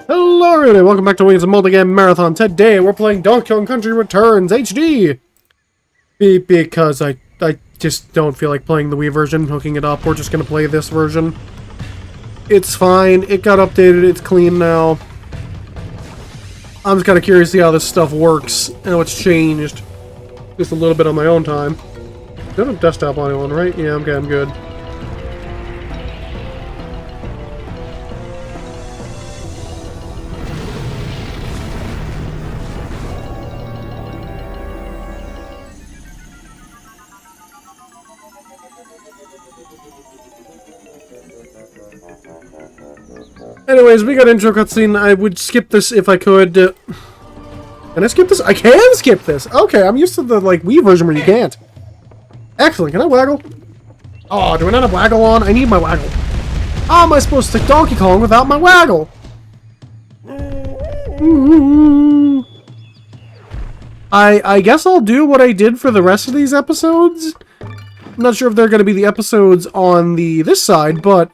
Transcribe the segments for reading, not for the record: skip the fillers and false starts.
Hello everybody, welcome back to Wingit Multigame Marathon. Today we're playing Donkey Kong Country Returns HD! Because I just don't feel like playing the Wii version, hooking it up. We're just gonna play this version. It's fine, it got updated, it's clean now. I'm just kinda curious to see how this stuff works, and what's changed. Just a little bit on my own time. I don't have desktop audio on, right? Yeah, okay, I'm good. Anyways, we got intro cutscene. I would skip this if I could. Can I skip this? I can skip this! Okay, I'm used to the, like, Wii version where you can't. Excellent, can I waggle? Oh, do I not have waggle on? I need my waggle. How am I supposed to Donkey Kong without my waggle? I guess I'll do what I did for the rest of these episodes. I'm not sure if they're going to be the episodes on this side, but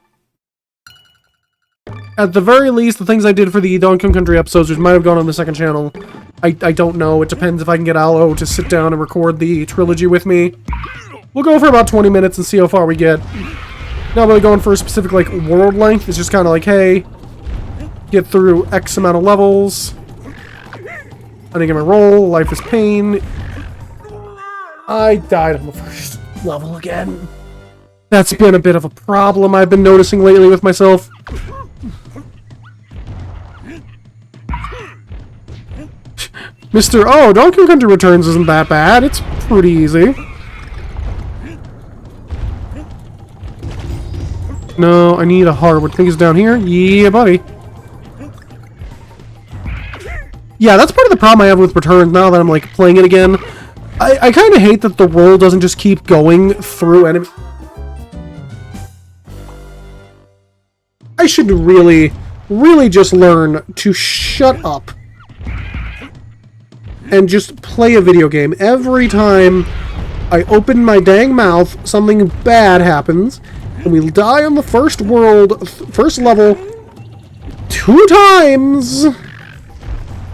at the very least, the things I did for the Donkey Kong Country episodes, which might have gone on the second channel, I don't know. It depends if I can get Allo to sit down and record the trilogy with me. We'll go for about 20 minutes and see how far we get. Not really going for a specific, like, world length. It's just kind of like, hey, get through X amount of levels. I didn't get my roll. Life is pain. I died on the first level again. That's been a bit of a problem I've been noticing lately with myself. Oh, Donkey Kong Country Returns isn't that bad. It's pretty easy. No, I need a heart. What do you think is down here? Yeah, buddy. Yeah, that's part of the problem I have with Returns now that I'm, like, playing it again. I kind of hate that the roll doesn't just keep going through enemy. I should really just learn to shut up and just play a video game. Every time I open my dang mouth, something bad happens, and we die on the first level 2 times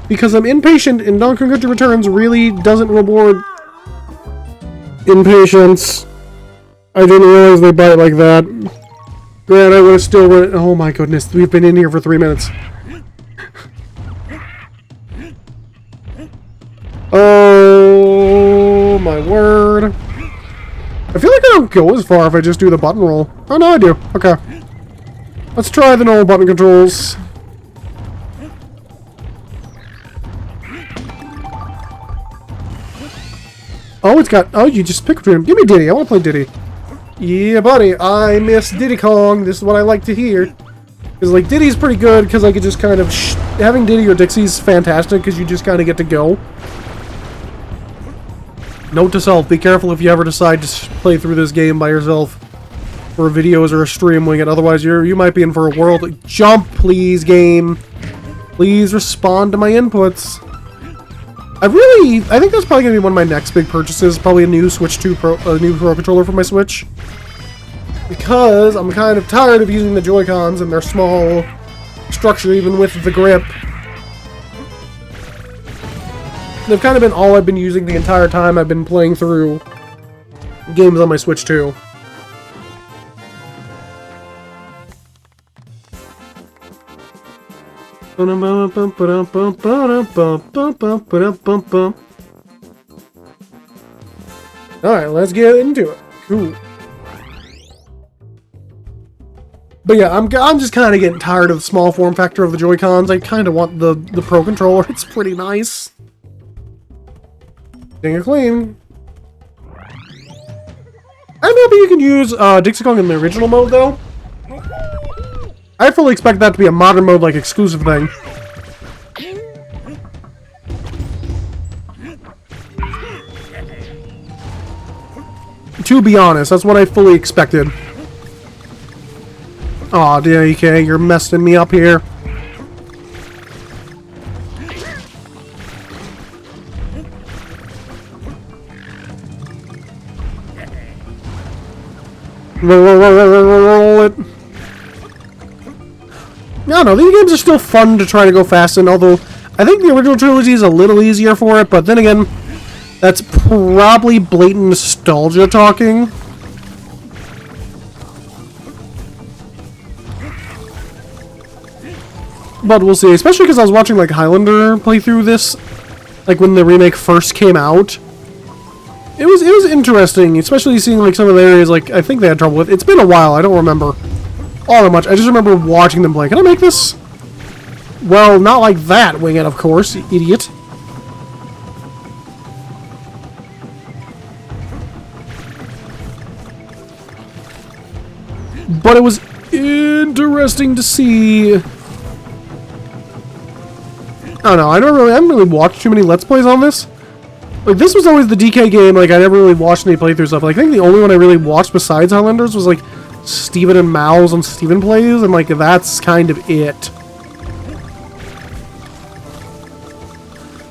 because I'm impatient, and Donkey Kong Country Returns really doesn't reward impatience. I didn't realize they bite like that. Grant, I would have still run it. Oh my goodness, we've been in here for 3 minutes. Oh my word. I feel like I don't go as far if I just do the button roll. Oh no, I do. Okay. Let's try the normal button controls. Oh, it's got... Oh, you just pick between them. Give me Diddy. I want to play Diddy. Yeah, buddy. I miss Diddy Kong. This is what I like to hear. Because, like, Diddy's pretty good because I could just kind of... Having Diddy or Dixie's fantastic because you just kind of get to go. Note to self, be careful if you ever decide to play through this game by yourself for videos or a stream wing it. Otherwise, you might be in for a world... Jump, please, game. Please respond to my inputs. I think that's probably going to be one of my next big purchases. Probably a new Switch 2 a new Pro Controller for my Switch. Because I'm kind of tired of using the Joy-Cons and their small structure, even with the grip. They've kind of been all I've been using the entire time I've been playing through games on my Switch 2. Alright, let's get into it. Cool. But yeah, I'm just kind of getting tired of the small form factor of the Joy-Cons. I kind of want the Pro Controller. It's pretty nice. Getting it clean. I'm happy you can use Dkcr Kong in the original mode, though. I fully expect that to be a modern mode, like, exclusive thing. To be honest, that's what I fully expected. Aw, DK, you're messing me up here. Roll it. No, these games are still fun to try to go fast in, although I think the original trilogy is a little easier for it, but then again, that's probably blatant nostalgia talking. But we'll see, especially because I was watching, like, Highlander play through this, like, when the remake first came out. It was interesting, especially seeing, like, some of the areas, like, I think they had trouble with. It's been a while, I don't remember all that much. I just remember watching them play. Can I make this? Well, not like that, Wingit, of course, you idiot. But it was interesting to see. I don't know, I haven't really watched too many Let's Plays on this. Like, this was always the DK game, like, I never really watched any playthrough stuff. Like, I think the only one I really watched besides Highlanders was, like, Steven and Mal's on Steven Plays, and, like, that's kind of it.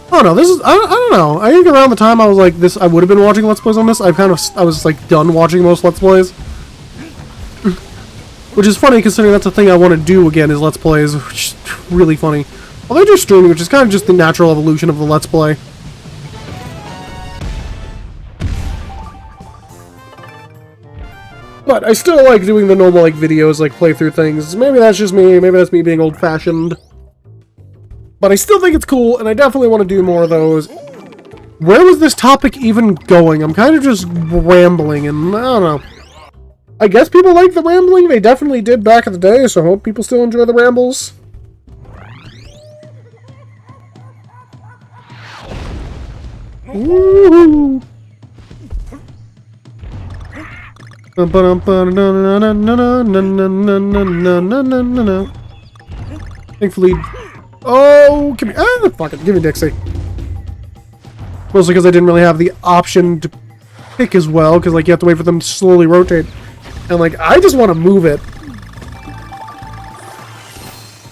I don't know, this is, I don't know. I think around the time I was like, I would have been watching Let's Plays on this, I was, like, done watching most Let's Plays. Which is funny, considering that's the thing I want to do again, is Let's Plays, which is really funny. Well, they do streaming, which is kind of just the natural evolution of the Let's Play. But I still like doing the normal, like, videos, like, playthrough things. Maybe that's just me, maybe that's me being old-fashioned. But I still think it's cool, and I definitely want to do more of those. Where was this topic even going? I'm kind of just rambling, and I don't know. I guess people like the rambling. They definitely did back in the day, so I hope people still enjoy the rambles. Woohoo! Thankfully, oh, give me, fuck it, give me Dixie. Mostly because I didn't really have the option to pick as well, because like you have to wait for them to slowly rotate, and like I just want to move it.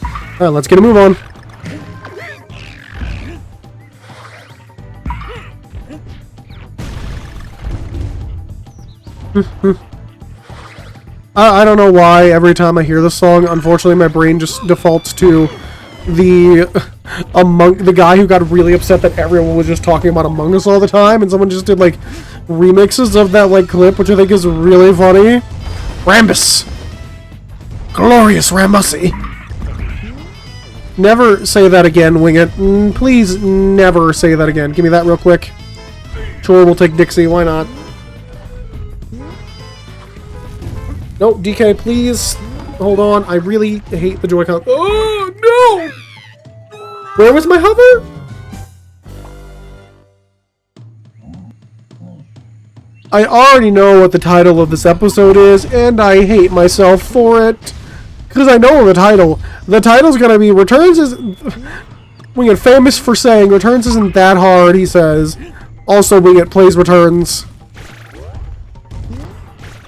All right, let's get a move on. I don't know why every time I hear this song, unfortunately my brain just defaults to the guy who got really upset that everyone was just talking about Among Us all the time, and someone just did like remixes of that like clip, which I think is really funny. Rambus! Glorious Rambussy! Never say that again, Wingit. Please never say that again. Give me that real quick. Sure, we'll take Dixie, why not? No, DK, please. Hold on. I really hate the Joy-Con. Oh, no! Where was my hover? I already know what the title of this episode is, and I hate myself for it. Because I know the title. The title's gonna be Returns is... Wingit famous for saying, Returns isn't that hard, he says. Also, Wingit Plays Returns.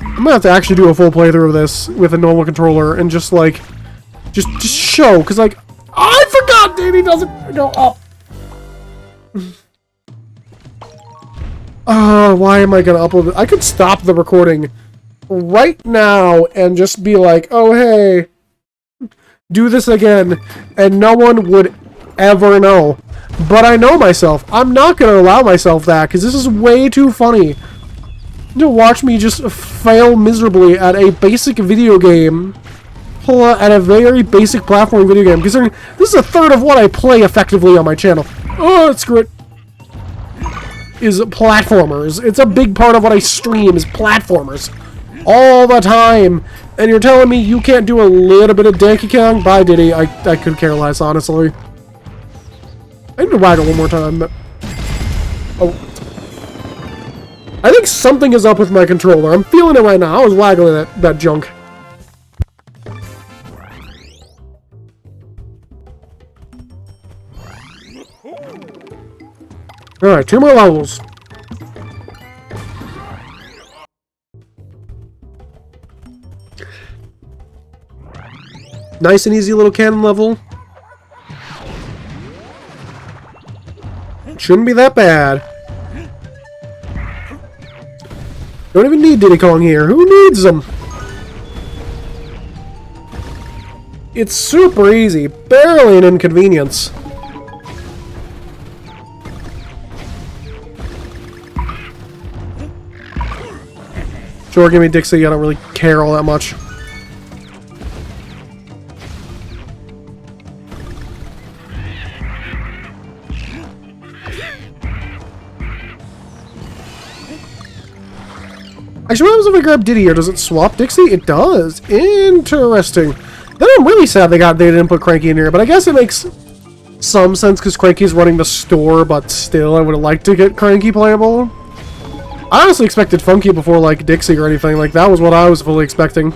I'm gonna have to actually do a full playthrough of this with a normal controller and just like, just show, because like, I forgot Danny doesn't go up. Why am I gonna upload it? I could stop the recording right now and just be like, oh hey, do this again, and no one would ever know. But I know myself. I'm not gonna allow myself that, because this is way too funny to watch me just fail miserably at a basic video game, at a very basic platforming video game, considering this is a third of what I play effectively on my channel. Oh, screw it. Is platformers. It's a big part of what I stream is platformers. All the time. And you're telling me you can't do a little bit of Dkcr? Bye, Diddy. I could care less, honestly. I need to waggle one more time, but... Oh. I think something is up with my controller. I'm feeling it right now. I was waggling that junk. Alright, 2 more levels. Nice and easy little cannon level. Shouldn't be that bad. Don't even need Diddy Kong here. Who needs them? It's super easy. Barely an inconvenience. Sure, give me Dixie. I don't really care all that much. Actually, what happens if I grab Diddy here? Does it swap Dixie? It does. Interesting. Then I'm really sad they didn't put Cranky in here, but I guess it makes some sense because Cranky's running the store, but still, I would have liked to get Cranky playable. I honestly expected Funky before, like, Dixie or anything. Like, that was what I was fully expecting.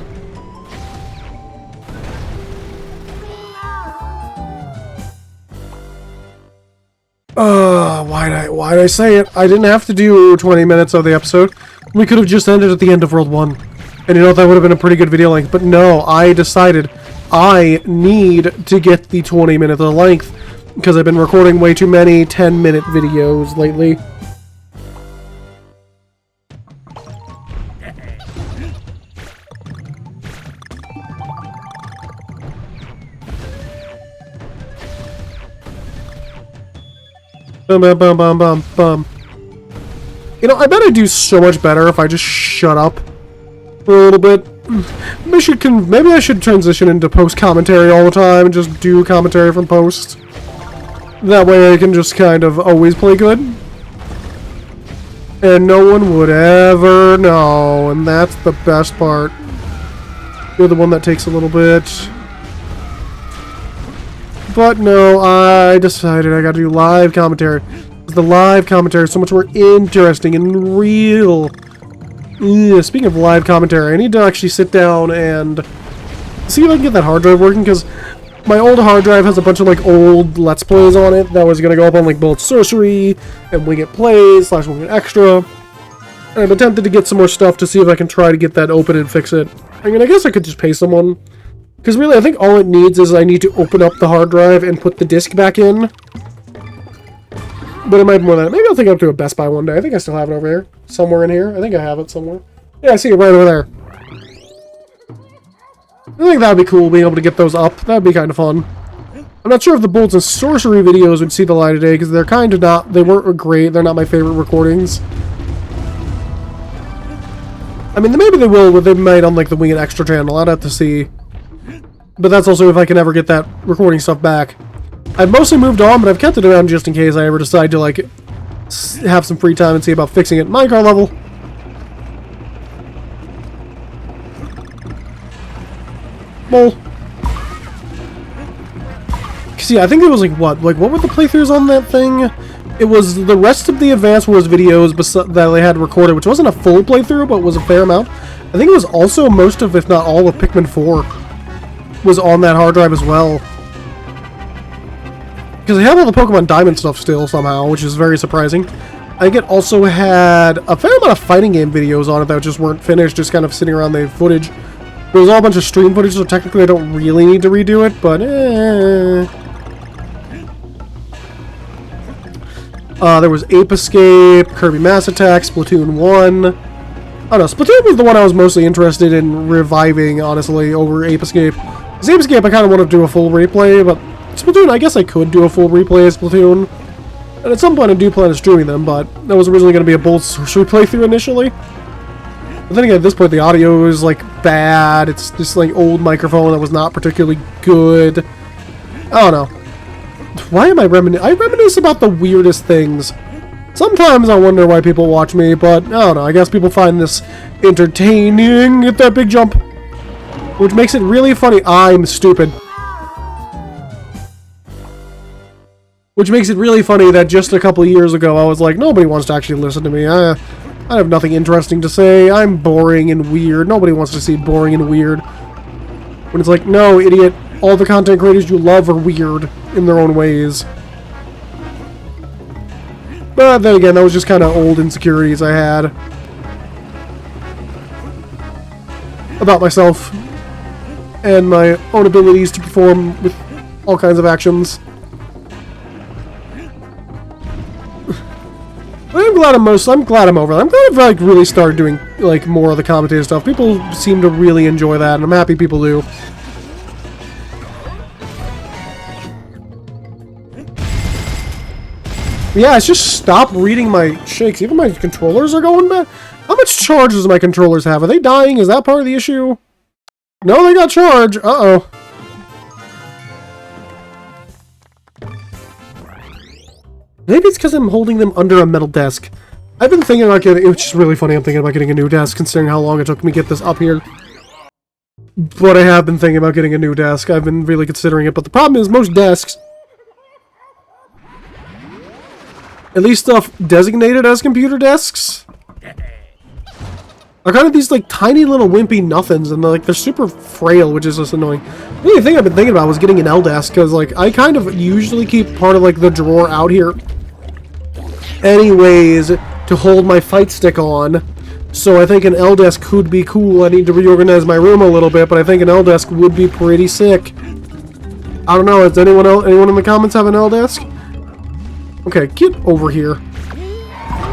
Why'd I say it? I didn't have to do 20 minutes of the episode. We could have just ended at the end of World 1. And you know, that would have been a pretty good video length. But no, I decided I need to get the 20-minute length because I've been recording way too many 10-minute videos lately. Bum, bum, bum, bum, bum, bum. You know, I bet I'd do so much better if I just shut up for a little bit. Maybe I should transition into post-commentary all the time and just do commentary from post. That way I can just kind of always play good. And no one would ever know, and that's the best part. You're the one that takes a little bit. But no, I decided I gotta do live commentary. The live commentary is so much more interesting and real. Speaking of live commentary, I need to actually sit down and see if I can get that hard drive working, because my old hard drive has a bunch of like old Let's Plays on it that was gonna go up on like both Sorcery and Wingit Plays / Wingit Extra. And I've attempted to get some more stuff to see if I can try to get that open and fix it. I mean, I guess I could just pay someone. Because really, I think all it needs is I need to open up the hard drive and put the disc back in. But it might be more than that. Maybe I'll take it up to a Best Buy one day. I think I still have it over here. Somewhere in here. I think I have it somewhere. Yeah, I see it right over there. I think that would be cool, being able to get those up. That would be kind of fun. I'm not sure if the Bolts and Sorcery videos would see the light of day, because they're kind of not... They weren't great. They're not my favorite recordings. I mean, maybe they will, but they might on like the Wingit Extra channel. I'd have to see. But that's also if I can ever get that recording stuff back. I've mostly moved on, but I've kept it around just in case I ever decide to, like, have some free time and see about fixing it. Minecraft level. Mole. See, I think it was, like, what were the playthroughs on that thing? It was the rest of the Advance Wars videos that they had recorded, which wasn't a full playthrough, but was a fair amount. I think it was also most of, if not all, of Pikmin 4. Was on that hard drive as well. Because I have all the Pokemon Diamond stuff still somehow, which is very surprising. I think it also had a fair amount of fighting game videos on it that just weren't finished, just kind of sitting around the footage. There was all a bunch of stream footage, so technically I don't really need to redo it, but there was Ape Escape, Kirby Mass Attack, Splatoon 1. I don't know, Splatoon was the one I was mostly interested in reviving, honestly, over Ape Escape. Ape Escape, I kind of want to do a full replay, but Splatoon, I guess I could do a full replay of Splatoon. And at some point I do plan on streaming them, but that was originally going to be a Bolt Sorcery playthrough initially. But then again, at this point the audio is, like, bad. It's just, like, old microphone that was not particularly good. I don't know. Why am I reminiscing? I reminisce about the weirdest things. Sometimes I wonder why people watch me, but I don't know. I guess people find this entertaining. Get that big jump. Which makes it really funny. I'm stupid. Which makes it really funny that just a couple years ago I was like, nobody wants to actually listen to me. I have nothing interesting to say. I'm boring and weird. Nobody wants to see boring and weird. When it's like, no, idiot. All the content creators you love are weird in their own ways. But then again, that was just kind of old insecurities I had about myself and my own abilities to perform with all kinds of actions. But I'm glad I'm over that. I'm glad I've like really started doing like more of the commentator stuff. People seem to really enjoy that, and I'm happy people do. Yeah, it's just stop reading my shakes. Even my controllers are going bad. How much charge does my controllers have? Are they dying? Is that part of the issue? No, they got charge. Uh-oh. Maybe it's because I'm holding them under a metal desk. I've been thinking about getting... Which is really funny. I'm thinking about getting a new desk, considering how long it took me to get this up here. But I have been thinking about getting a new desk. I've been really considering it. But the problem is, most desks... At least stuff designated as computer desks... are kind of these, like, tiny little wimpy nothings. And, they're super frail, which is just annoying. The only thing I've been thinking about was getting an L desk. Because, like, I kind of usually keep part of, like, the drawer out here anyways to hold my fight stick on. So I think an L desk could be cool. I need to reorganize my room a little bit, but I think an L desk would be pretty sick. I don't know, does anyone in the comments have an L desk? Okay, get over here.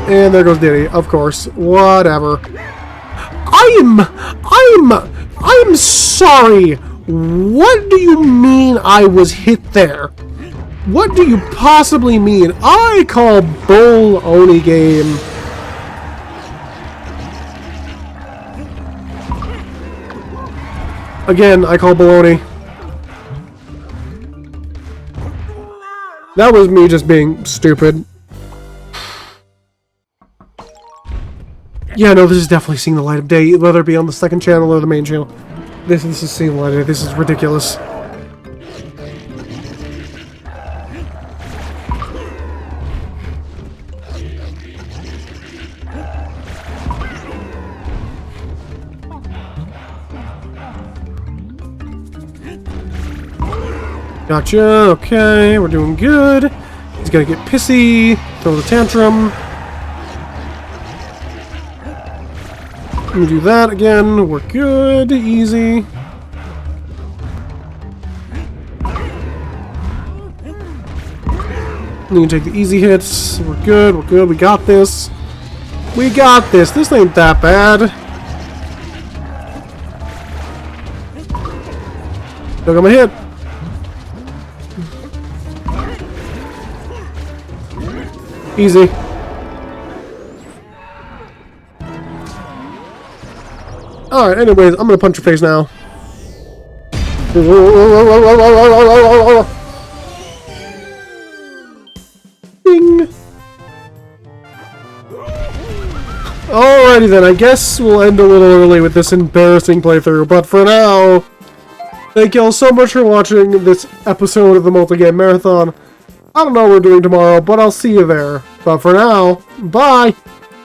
And there goes Diddy, of course. Whatever. I'm sorry. What do you mean I was hit there? What do you possibly mean? I call bull Oni game. Again, I call baloney. That was me just being stupid. Yeah, no, this is definitely seeing the light of day, whether it be on the second channel or the main channel. This is seeing the light of day. This is ridiculous. Gotcha, okay, we're doing good. He's gonna get pissy, throw the tantrum. Let me do that again, we're good, easy. You can take the easy hits, we're good, we got this. We got this, this ain't that bad. Still got my hit. Easy. Alright, anyways, I'm gonna punch your face now. Ding! Alrighty then, I guess we'll end a little early with this embarrassing playthrough, but for now, thank y'all so much for watching this episode of the Multi-Game Marathon. I don't know what we're doing tomorrow, but I'll see you there. But for now, bye!